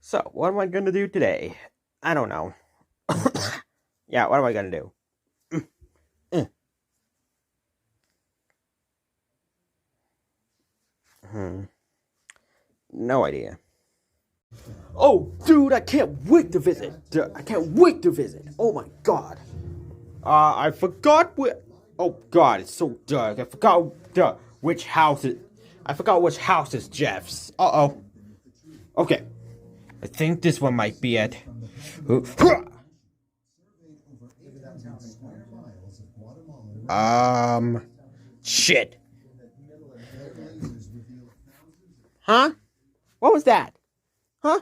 So, what am I gonna do today? I don't know. Yeah, what am I gonna do? Mm, Hmm. No idea. Oh, dude, I can't wait to visit. I can't wait to visit. Oh my god. I forgot where. Oh god, it's so dark. I forgot which house it. I forgot which house is Jeff's. Uh oh. Okay. I think this one might be it. Um. Shit. Huh? What was that? Huh?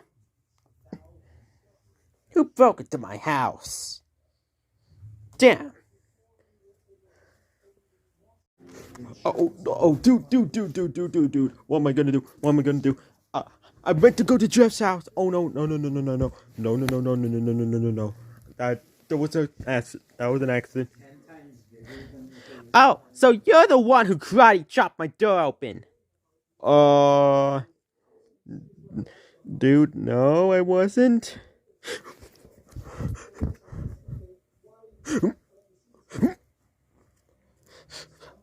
Who broke into my house? Damn. Dude. What am I gonna do? What am I gonna do? I meant to go to Jeff's house. Oh no. That was that was an accident. Oh, so you're the one who karate chopped my door open. Uh, dude, no, I wasn't.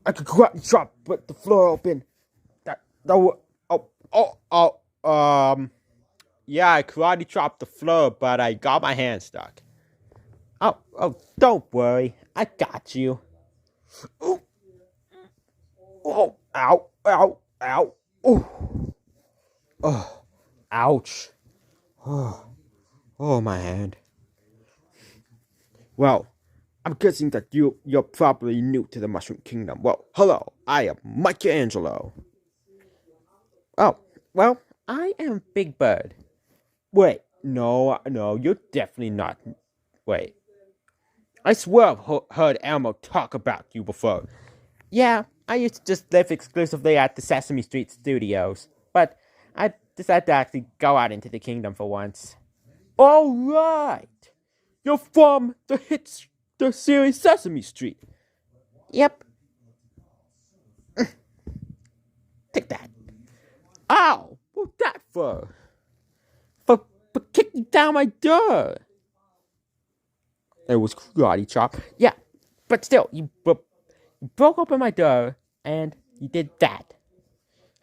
I could karate chop, but the floor open. That was, yeah, I karate chopped the floor, but I got my hand stuck. Don't worry, I got you. Oh, ow. Oh, ouch. Oh, oh, my hand. Well, I'm guessing that you're probably new to the Mushroom Kingdom. Well, hello, I am Michelangelo. Oh, well, I am Big Bird. Wait, no, you're definitely not. Wait, I swear I've heard Elmo talk about you before. Yeah, I used to just live exclusively at the Sesame Street studios, but I decided to actually go out into the kingdom for once. All right, you're from the series Sesame Street. Yep, take that. Ow, what's that for? For kicking down my door. It was karate chop. Yeah, but still, you broke open my door and you did that.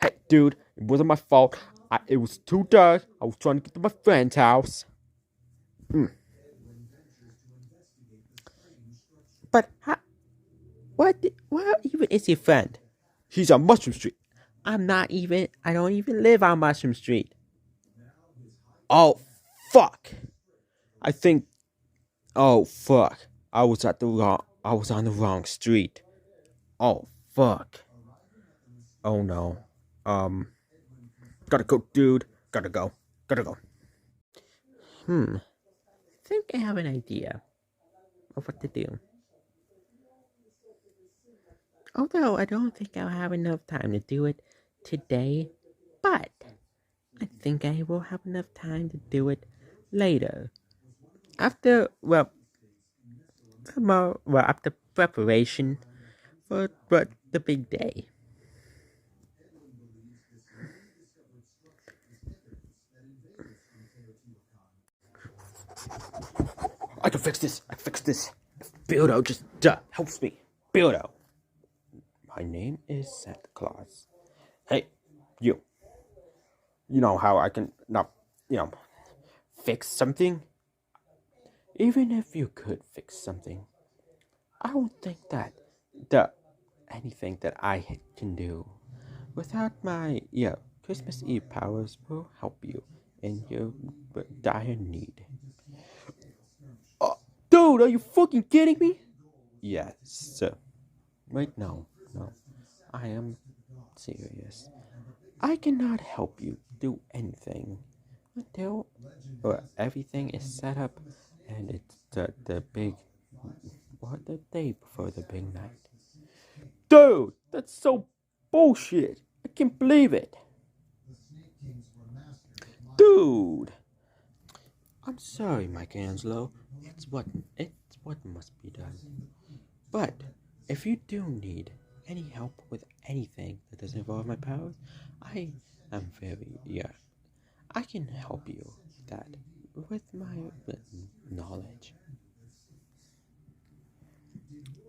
Hey, dude, it wasn't my fault. It was too dark. I was trying to get to my friend's house. Mm. But what even is your friend? He's on Mushroom Street. I don't even live on Mushroom Street. Oh, fuck. I think, oh, fuck. I was on the wrong street. Oh, fuck. Oh, no. Um, gotta go, dude. Gotta go. I think I have an idea of what to do. Although I don't think I'll have enough time to do it today, but I think I will have enough time to do it later. After, well, tomorrow, well, after preparation for the big day. I can fix this. Bildo just helps me. Bildo. My name is Santa Claus. Hey, you. You know how I can not, you know, fix something? Even if you could fix something, I don't think that the anything that I can do without my Christmas Eve powers will help you in your dire need. Dude, are you fucking kidding me? Yes, sir. Wait, no. I am serious. I cannot help you do anything until everything is set up and it's the big what the day before the big night. Dude, that's so bullshit. I can't believe it. Dude, I'm sorry, Michelangelo. It's what must be done. But if you do need any help with anything that doesn't involve my powers, I am very I can help you with that with my knowledge.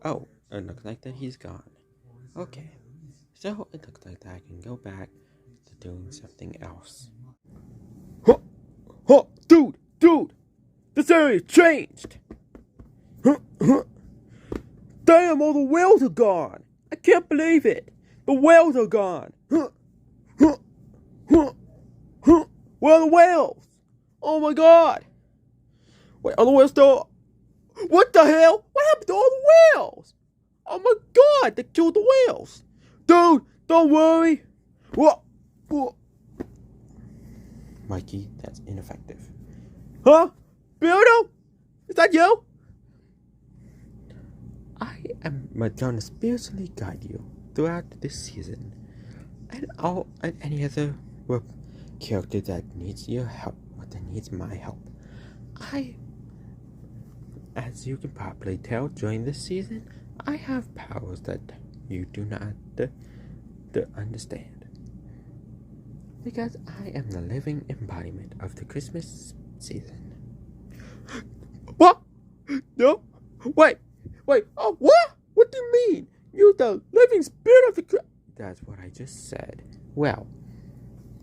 Oh, it looks like that he's gone. Okay, so it looks like that I can go back to doing something else. Huh, huh, dude, this area changed. Huh, huh. Damn, all the whales are gone. I can't believe it. The whales are gone. Huh, huh, huh, huh. Where are the whales? Oh my god. Wait, are the whales still? What the hell? What happened to all the whales? Oh my god, they killed the whales. Dude, don't worry. What? What? Mikey, that's ineffective. Huh? Beardo? Is that you? I am gonna spiritually guide you throughout this season, and any other character that needs your help, or that needs my help. As you can probably tell during this season, I have powers that you do not understand. Because I am the living embodiment of the Christmas season. What? No? Wait. Oh, what? What do you mean? You're the living spirit of the Christmas. That's what I just said. Well,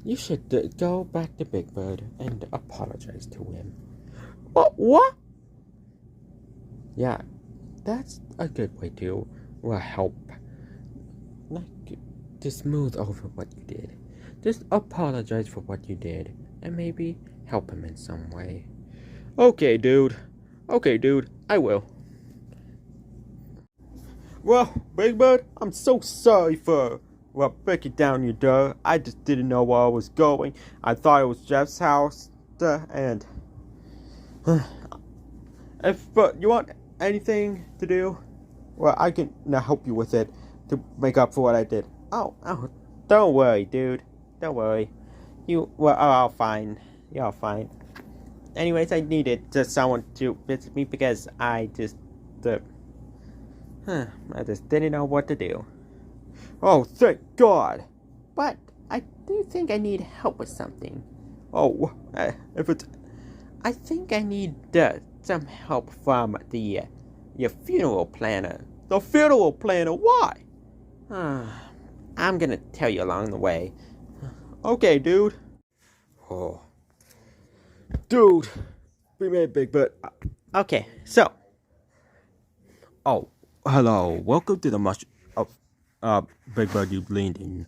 you should go back to Big Bird and apologize to him. What? Yeah, that's a good way to help. Like, to smooth over what you did. Just apologize for what you did, and maybe help him in some way. Okay, dude, I will. Well, Big Bird, I'm so sorry for breaking down your door. I just didn't know where I was going. I thought it was Jeff's house, and but you want anything to do? Well, I can now help you with it to make up for what I did. Oh, don't worry, dude. Don't worry. I'll fine. You're fine. Anyways, I needed just someone to visit me because I just didn't know what to do. Oh, thank God. But I do think I need help with something. Oh, I think I need some help from your funeral planner. The funeral planner? Why? I'm gonna tell you along the way. Okay, dude. Oh, dude, we made Big Bird. Okay, so. Oh, hello. Welcome to the mushroom. Big Bird, you leaned in.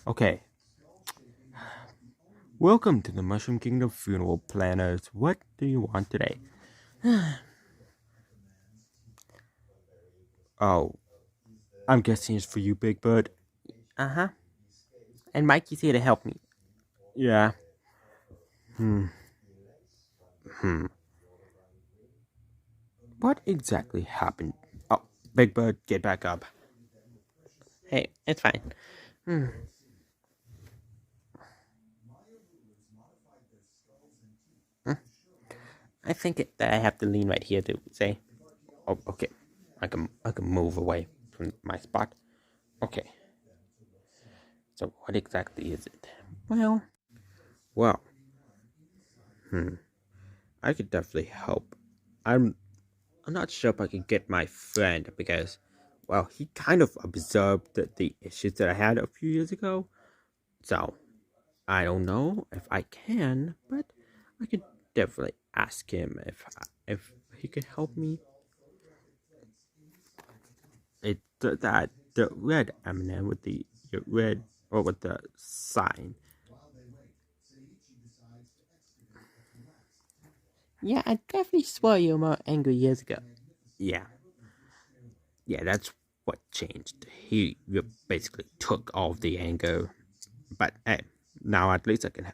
Okay. Welcome to the Mushroom Kingdom funeral planners. What do you want today? Oh, I'm guessing it's for you, Big Bird. Uh-huh. And Mikey's here to help me. Yeah. What exactly happened? Oh, Big Bird, get back up. Hey, it's fine. I think that I have to lean right here to say. Oh, okay. I can move away from my spot. Okay. So what exactly is it? Well, I could definitely help. I'm not sure if I can get my friend because, well, he kind of observed the issues that I had a few years ago. So I don't know if I can, but I could definitely ask him if he could help me. That the red M&M with the red or with the sign. Yeah, I definitely saw you more angry years ago. Yeah, that's what changed. He basically took all of the anger, but hey, now at least I can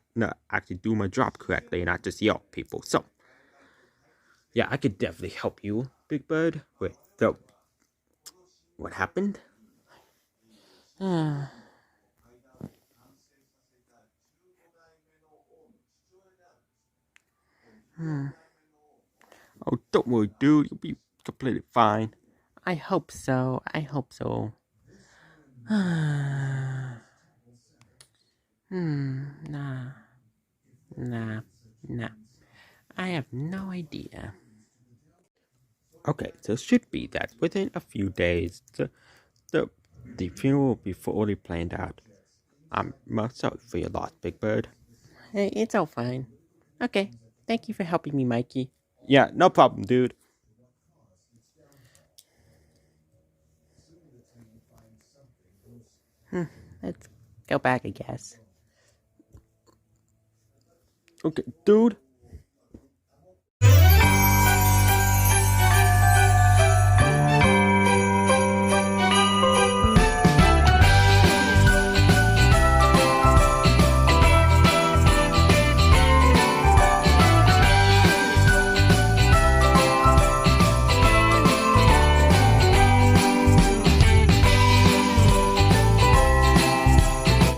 actually do my job correctly and not just yell at people. So, yeah, I could definitely help you, Big Bird, with the what happened. Oh, don't worry, dude. You'll be completely fine. I hope so. Nah. Nah. I have no idea. Okay, so it should be that within a few days, the, the funeral will be fully planned out. I'm sorry for your loss, Big Bird. Hey, it's all fine. Okay, thank you for helping me, Mikey. Yeah, no problem, dude. Let's go back, I guess. Okay, dude,